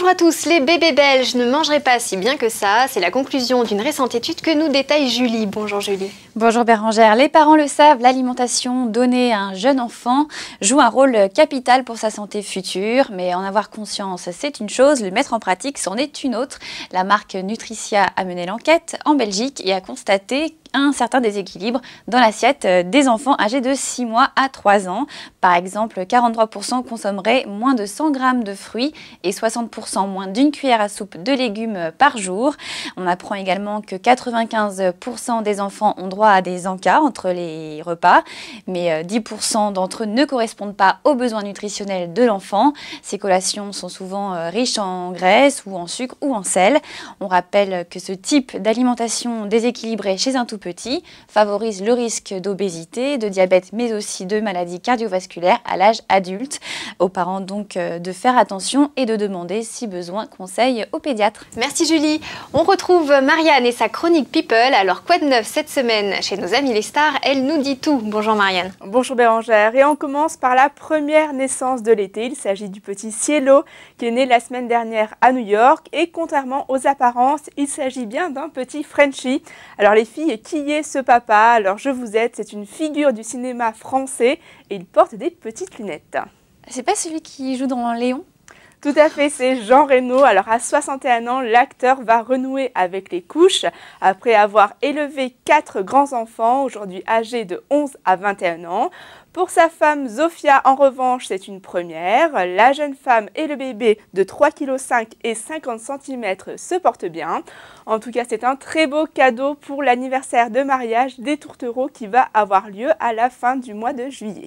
Bonjour à tous, les bébés belges ne mangeraient pas si bien que ça. C'est la conclusion d'une récente étude que nous détaille Julie. Bonjour Julie. Bonjour Bérangère, les parents le savent, l'alimentation donnée à un jeune enfant joue un rôle capital pour sa santé future. Mais en avoir conscience, c'est une chose, le mettre en pratique, c'en est une autre. La marque Nutricia a mené l'enquête en Belgique et a constaté un certain déséquilibre dans l'assiette des enfants âgés de 6 mois à 3 ans. Par exemple, 43% consommeraient moins de 100 grammes de fruits et 60% moins d'une cuillère à soupe de légumes par jour. On apprend également que 95% des enfants ont droit à des encas entre les repas, mais 10% d'entre eux ne correspondent pas aux besoins nutritionnels de l'enfant. Ces collations sont souvent riches en graisse ou en sucre ou en sel. On rappelle que ce type d'alimentation déséquilibrée chez un tout petit favorise le risque d'obésité, de diabète, mais aussi de maladies cardiovasculaires à l'âge adulte. Aux parents donc de faire attention et de demander si besoin conseil au pédiatre. Merci Julie. On retrouve Marianne et sa chronique People. Alors quoi de neuf cette semaine chez nos amis les stars? Elle nous dit tout. Bonjour Marianne. Bonjour Bérangère. Et on commence par la première naissance de l'été. Il s'agit du petit Cielo qui est né la semaine dernière à New York. Et contrairement aux apparences, il s'agit bien d'un petit Frenchie. Alors les filles, qui est ce papa? Alors je vous aide, c'est une figure du cinéma français et il porte des petites lunettes. C'est pas celui qui joue dans Léon? Tout à fait, c'est Jean Reno. Alors à 61 ans, l'acteur va renouer avec les couches après avoir élevé 4 grands-enfants, aujourd'hui âgés de 11 à 21 ans. Pour sa femme Zofia, en revanche, c'est une première. La jeune femme et le bébé de 3,5 kg et 50 cm se portent bien. En tout cas, c'est un très beau cadeau pour l'anniversaire de mariage des tourtereaux qui va avoir lieu à la fin du mois de juillet.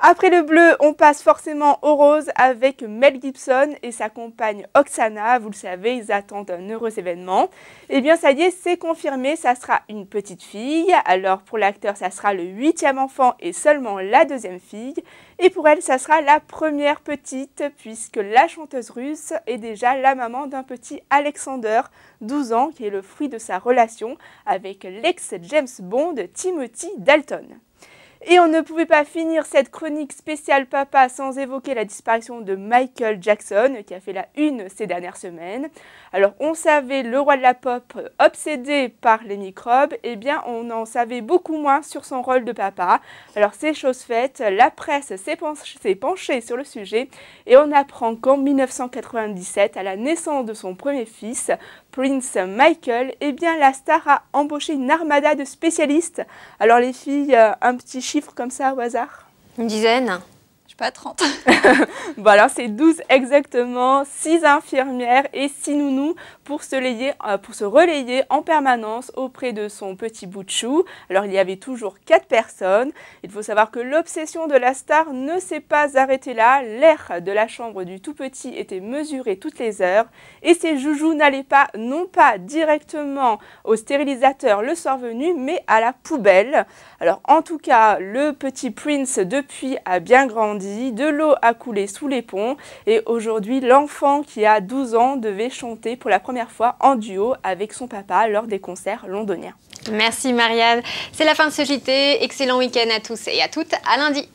Après le bleu, on passe forcément au rose avec Mel Gibson et sa compagne Oksana. Vous le savez, ils attendent un heureux événement. Eh bien, ça y est, c'est confirmé, ça sera une petite fille. Alors, pour l'acteur, ça sera le 8e enfant et seulement la 2e fille. Et pour elle, ça sera la première petite, puisque la chanteuse russe est déjà la maman d'un petit Alexander, 12 ans, qui est le fruit de sa relation avec l'ex-James Bond Timothy Dalton. Et on ne pouvait pas finir cette chronique spéciale papa sans évoquer la disparition de Michael Jackson qui a fait la une ces dernières semaines. Alors on savait le roi de la pop obsédé par les microbes, eh bien on en savait beaucoup moins sur son rôle de papa. Alors c'est chose faite, la presse s'est penchée sur le sujet et on apprend qu'en 1997, à la naissance de son premier fils, Prince Michael, eh bien la star a embauché une armada de spécialistes. Alors les filles, un petit chiffre comme ça au hasard? Une dizaine? Je sais pas, 30. Bon alors c'est 12 exactement, 6 infirmières et 6 nounous pour se relayer en permanence auprès de son petit bout de chou. Alors il y avait toujours 4 personnes. Il faut savoir que l'obsession de la star ne s'est pas arrêtée là. L'air de la chambre du tout petit était mesuré toutes les heures et ses joujoux n'allaient pas, non pas directement au stérilisateur le soir venu, mais à la poubelle. Alors en tout cas, le petit Prince depuis a bien grandi, de l'eau a coulé sous les ponts et aujourd'hui l'enfant qui a 12 ans devait chanter pour la première fois en duo avec son papa lors des concerts londoniens. Merci Marianne. C'est la fin de ce JT. Excellent week-end à tous et à toutes. À lundi.